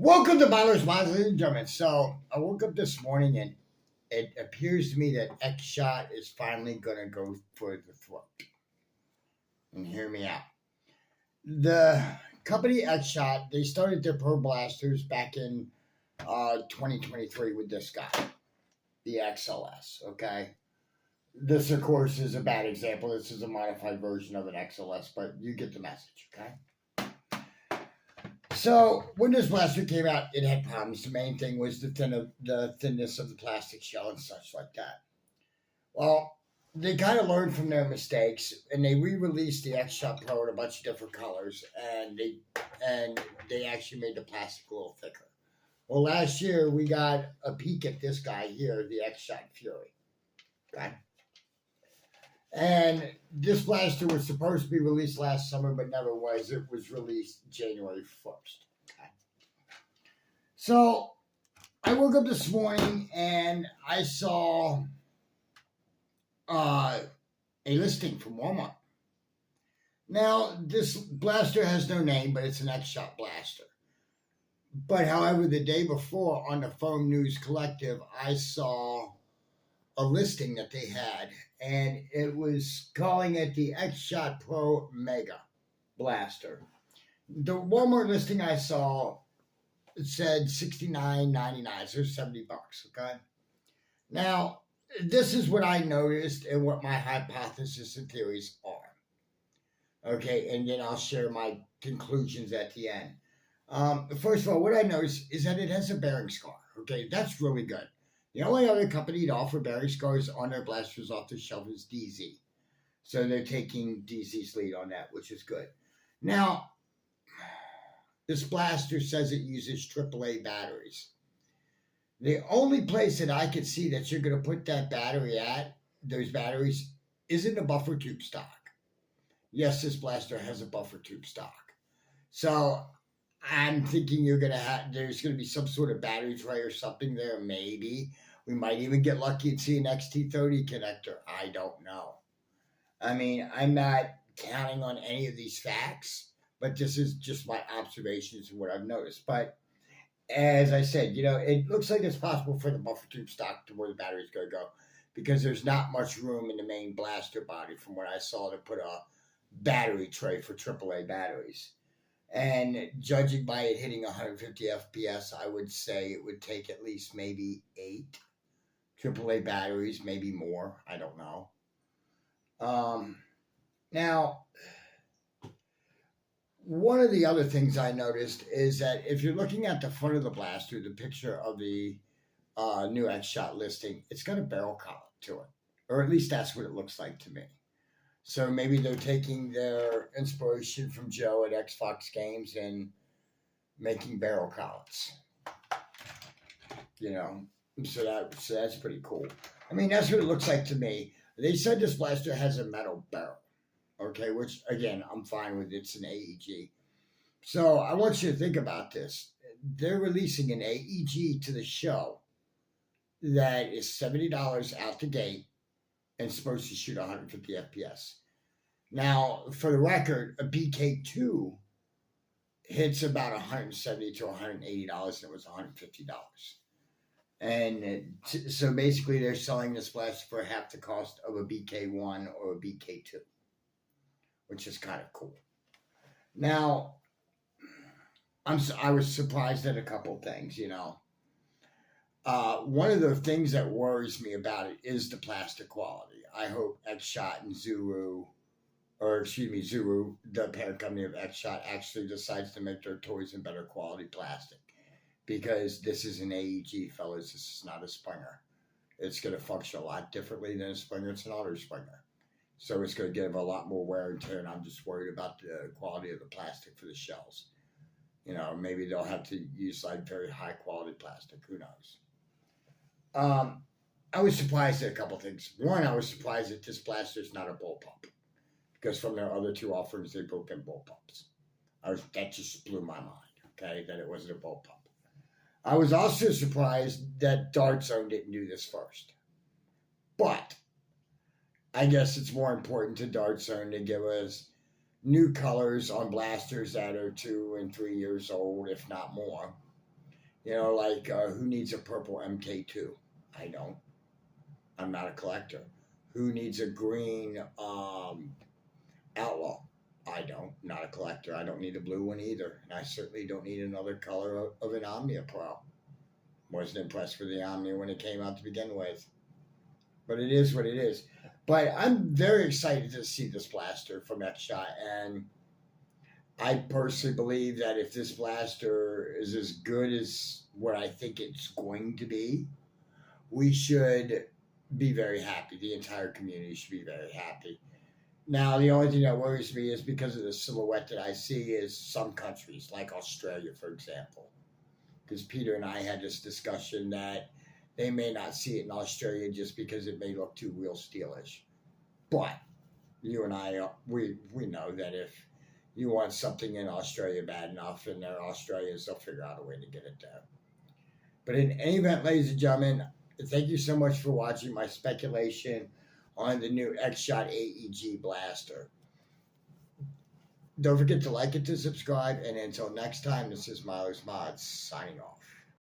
Welcome to Bottlers, Wines, ladies and gentlemen. So I woke up this morning and it appears to me that xshot is finally going to go for the throat. And hear me out. The company xshot, they started their Pro Blasters back in 2023 with this guy, the XLS, okay? This, of course, is a bad example. This is a modified version of an XLS, but you get the message, okay? So when this blaster came out, it had problems. The main thing was the thinness of the plastic shell and such like that. Well, they kind of learned from their mistakes, and they re-released the xshot Pro in a bunch of different colors, and they actually made the plastic a little thicker. Well, last year we got a peek at this guy here, the xshot Fury. Okay. And this blaster was supposed to be released last summer, but never was. It was released January 1st. Okay. So I woke up this morning and I saw a listing from Walmart. Now, this blaster has no name, but it's an xshot blaster. But however, the day before on the Foam News Collective, I saw a listing that they had, and it was calling it the xshot Pro Mega Blaster. The Walmart listing I saw, it said $69.99, so $70, okay? Now, this is what I noticed and what my hypothesis and theories are. Okay, and then I'll share my conclusions at the end. First of all, what I noticed is that it has a bearing scar. Okay, that's really good. The only other company to offer bearing scars on their blasters off the shelf is DZ. So they're taking DZ's lead on that, which is good. Now, this blaster says it uses AAA batteries. The only place that I could see that you're going to put that battery at, those batteries, is in the buffer tube stock. Yes, this blaster has a buffer tube stock. So I'm thinking there's going to be some sort of battery tray or something there, maybe. We might even get lucky and see an XT30 connector. I don't know. I mean, I'm not counting on any of these facts, but this is just my observations and what I've noticed. But as I said, it looks like it's possible for the buffer tube stock to where the battery's going to go, because there's not much room in the main blaster body from what I saw to put a battery tray for AAA batteries. And judging by it hitting 150 FPS, I would say it would take at least maybe 8 AAA batteries, maybe more. I don't know. Now, one of the other things I noticed is that if you're looking at the front of the blaster, the picture of the new xshot listing, it's got a barrel collet to it. Or at least that's what it looks like to me. So maybe they're taking their inspiration from Joe at Xbox Games and making barrel collets. So that's pretty cool. I mean, that's what it looks like to me. They said this blaster has a metal barrel, okay, which, again, I'm fine with. It's an AEG. So I want you to think about this. They're releasing an AEG to the show that is $70 out the gate and supposed to shoot 150 FPS. Now, for the record, a BK2 hits about $170 to $180, and it was $150. And so basically they're selling this blaster for half the cost of a BK1 or a BK2, which is kind of cool. Now, I was surprised at a couple things, One of the things that worries me about it is the plastic quality. I hope xshot and Zuru, the parent company of xshot, actually decides to make their toys in better quality plastic. Because this is an AEG, fellas. This is not a Springer. It's going to function a lot differently than a Springer. It's an auto Springer. So it's going to give a lot more wear and tear, and I'm just worried about the quality of the plastic for the shells. Maybe they'll have to use like very high quality plastic. Who knows? I was surprised at a couple things. One, I was surprised that this blaster is not a bull pump, because from their other two offerings, they've both been bull pumps. That just blew my mind, okay, that it wasn't a bull pump. I was also surprised that Dart Zone didn't do this first. But I guess it's more important to Dart Zone to give us new colors on blasters that are 2 and 3 years old, if not more. You know, like who needs a purple MK2? I don't. I'm not a collector. Who needs a green Outlaw? I don't. Not a collector. I don't need a blue one either. And I certainly don't need another color of an Omnia Pro. Wasn't impressed with the Omnia when it came out to begin with. But it is what it is. But I'm very excited to see this blaster from xshot. And I personally believe that if this blaster is as good as what I think it's going to be, we should be very happy. The entire community should be very happy. Now, the only thing that worries me is because of the silhouette that I see is some countries, like Australia, for example. Because Peter and I had this discussion that they may not see it in Australia just because it may look too real steelish. But you and I, we know that if you want something in Australia bad enough, and they're Australians, they'll figure out a way to get it there. But in any event, ladies and gentlemen, thank you so much for watching my speculation on the new xshot AEG blaster. Don't forget to like it, to subscribe, and until next time, this is Miles Mods signing off.